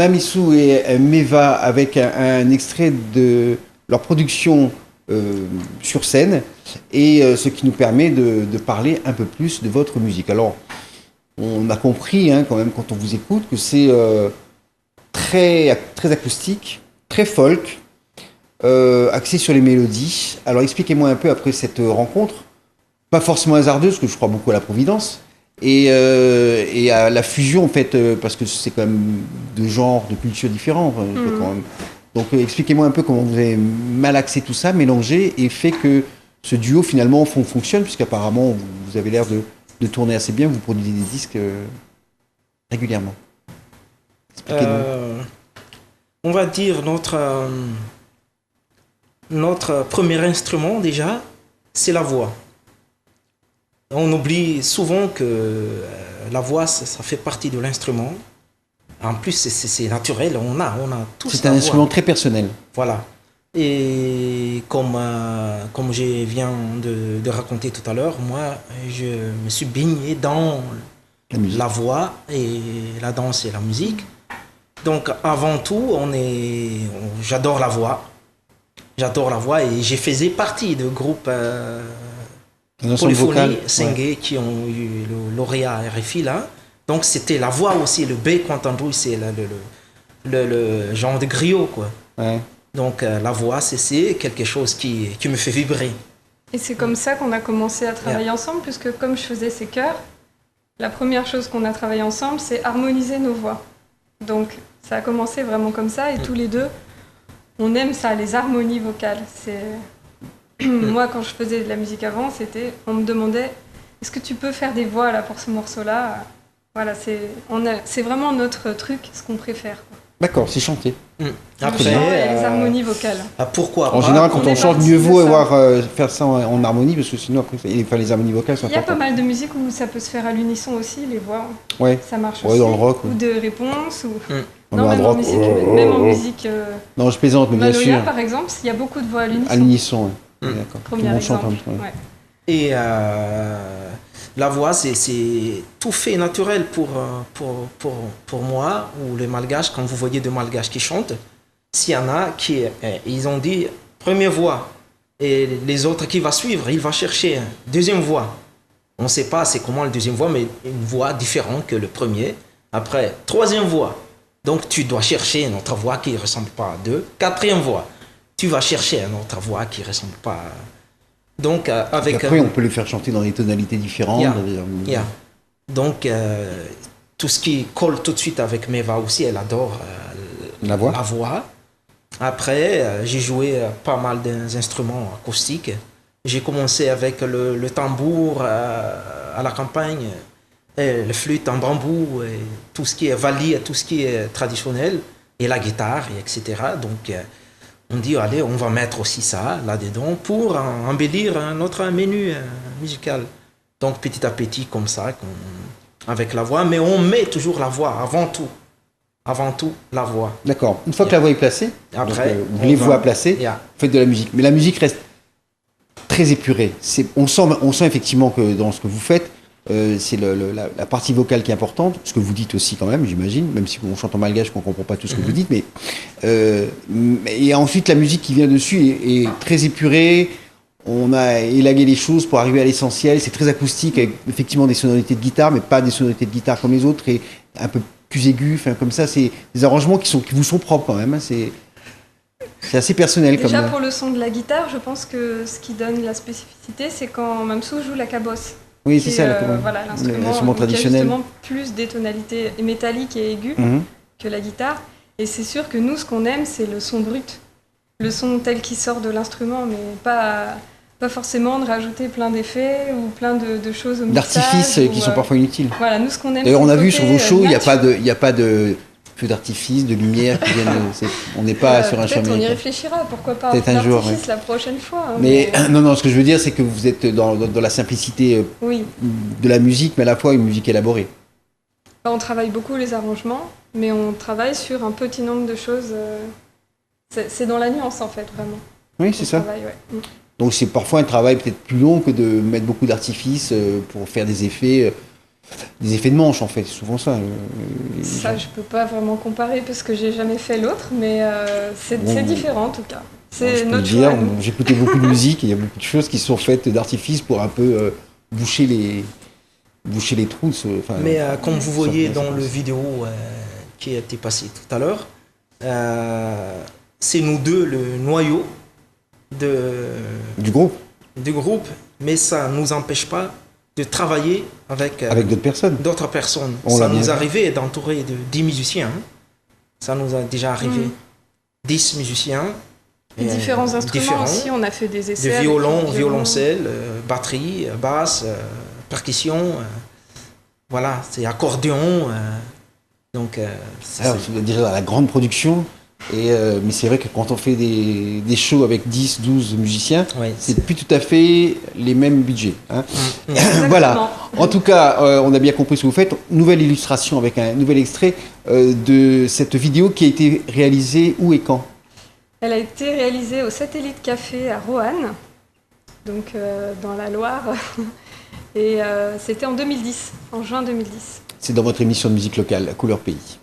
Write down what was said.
Mamisou et Meva avec un extrait de leur production sur scène et ce qui nous permet de parler un peu plus de votre musique. Alors, on a compris quand même quand on vous écoute que c'est très acoustique, très folk, axé sur les mélodies. Alors expliquez-moi un peu après cette rencontre, pas forcément hasardeuse, parce que je crois beaucoup à la providence, et à la fusion en fait, parce que c'est quand même de genres, de cultures différents. Quand même. Donc expliquez-moi un peu comment vous avez mal axé tout ça, mélangé, et fait que ce duo finalement fonctionne, puisqu'apparemment vous avez l'air de tourner assez bien, vous produisez des disques régulièrement. On va dire notre premier instrument déjà, c'est la voix. On oublie souvent que la voix, ça fait partie de l'instrument. En plus, c'est naturel, on a tous la voix. C'est un instrument très personnel. Voilà. Et comme je viens de raconter tout à l'heure, moi, je me suis baigné dans la voix et la danse et la musique. Donc, avant tout, j'adore la voix. J'adore la voix et j'ai fait partie de groupes Polyphonie, Sengue, qui ont eu le lauréat RFI là. Donc, c'était la voix aussi, le bec entendu, c'est le genre de griot, quoi. Ouais. Donc, la voix, c'est quelque chose qui me fait vibrer. Et c'est comme ça qu'on a commencé à travailler ensemble, puisque comme je faisais ces chœurs, la première chose qu'on a travaillé ensemble, c'est harmoniser nos voix. Donc, ça a commencé vraiment comme ça, et tous les deux, on aime ça, les harmonies vocales. Moi, quand je faisais de la musique avant, on me demandait, est-ce que tu peux faire des voix là pour ce morceau-là? Voilà, c'est vraiment notre truc, ce qu'on préfère, quoi. D'accord, c'est chanter. Après, les harmonies vocales. Pourquoi en général, quand on chante, mieux vaut faire ça en harmonie, parce que sinon, après, les harmonies vocales sont importantes. Il y a pas mal de musique où ça peut se faire à l'unisson aussi, les voix. Ouais. Ça marche aussi. Dans le rock. Ou de réponse. Non, même en musique. Même en musique. Non, je plaisante, mais bien sûr. Par exemple, il y a beaucoup de voix à l'unisson. À l'unisson, oui. D'accord. Premier exemple. Ouais. Et la voix, c'est tout fait naturel pour moi, ou les malgaches. Quand vous voyez des malgaches qui chantent, s'il y en a ils ont dit première voix, et les autres qui va suivre, il va chercher deuxième voix. On ne sait pas c'est comment la deuxième voix, mais une voix différente que le premier. Après, troisième voix. Donc tu dois chercher une autre voix qui ne ressemble pas à deux. Quatrième voix. Tu vas chercher une autre voix qui ne ressemble pas à... Donc, après, on peut les faire chanter dans des tonalités différentes. Donc, tout ce qui colle tout de suite avec Meva aussi, elle adore la voix. Après, j'ai joué pas mal d'instruments acoustiques. J'ai commencé avec le tambour à la campagne, et le flûte en bambou, et tout ce qui est vali, tout ce qui est traditionnel, et la guitare, etc. Donc, on dit, allez, on va mettre aussi ça là-dedans pour embellir notre menu musical. Donc, petit à petit, comme ça, avec la voix. Mais on met toujours la voix avant tout. Avant tout, la voix. D'accord. Une fois que la voix est placée, après, les voix placées, vous faites de la musique. Mais la musique reste très épurée. On sent effectivement que dans ce que vous faites, c'est la partie vocale qui est importante, ce que vous dites aussi quand même, j'imagine, même si on chante en malgache, qu'on ne comprend pas tout ce que vous dites, mais et ensuite la musique qui vient dessus est très épurée, on a élagué les choses pour arriver à l'essentiel, c'est très acoustique, avec effectivement des sonorités de guitare, mais pas des sonorités de guitare comme les autres, et un peu plus aigus, comme ça, c'est des arrangements qui vous sont propres quand même, c'est assez personnel. Déjà pour le son de la guitare, je pense que ce qui donne la spécificité, c'est quand Mamsou joue la cabosse. Oui, c'est ça, l'instrument traditionnel. Qui a justement plus des tonalités métalliques et aiguës que la guitare. Et c'est sûr que nous, ce qu'on aime, c'est le son brut. Le son tel qu'il sort de l'instrument, mais pas forcément de rajouter plein d'effets ou plein de choses au mixage. D'artifices qui sont parfois inutiles. Voilà, nous, ce qu'on aime, d'ailleurs, on a vu sur vos shows, il n'y a pas de feux d'artifice, de lumière qui viennent. On n'est pas sur un champ. Peut-être on y réfléchira, pourquoi pas peut-être un jour, la prochaine fois. Mais non, ce que je veux dire, c'est que vous êtes dans la simplicité de la musique, mais à la fois une musique élaborée. On travaille beaucoup les arrangements, mais on travaille sur un petit nombre de choses. C'est dans la nuance, en fait, vraiment. Oui, c'est ça. Donc c'est parfois un travail peut-être plus long que de mettre beaucoup d'artifices pour faire des effets. des effets de manche en fait, c'est souvent ça. Ça, je peux pas vraiment comparer parce que j'ai jamais fait l'autre, mais c'est différent en tout cas. C'est notre choix. J'ai écouté beaucoup de musique et il y a beaucoup de choses qui sont faites d'artifice pour un peu boucher les trous. Mais comme vous voyez dans le vidéo qui a été passé tout à l'heure, c'est nous deux le noyau du groupe. Mais ça ne nous empêche pas de travailler avec d'autres personnes. Ça nous arrivait d'entourer de 10 musiciens. Hein. Ça nous a déjà arrivé 10 musiciens. Et différents instruments aussi, on a fait des essais. De violoncelle, batterie, basse, percussion, voilà, c'est accordéon. Donc, alors, je veux dire, la grande production. Mais c'est vrai que quand on fait des shows avec 10, 12 musiciens, c'est plus tout à fait les mêmes budgets. Hein. Voilà. En tout cas, on a bien compris ce que vous faites. Nouvelle illustration avec un nouvel extrait de cette vidéo qui a été réalisée où et quand? Elle a été réalisée au Satellite Café à Roanne, donc dans la Loire. Et c'était en 2010, en juin 2010. C'est dans votre émission de musique locale, Couleur Pays.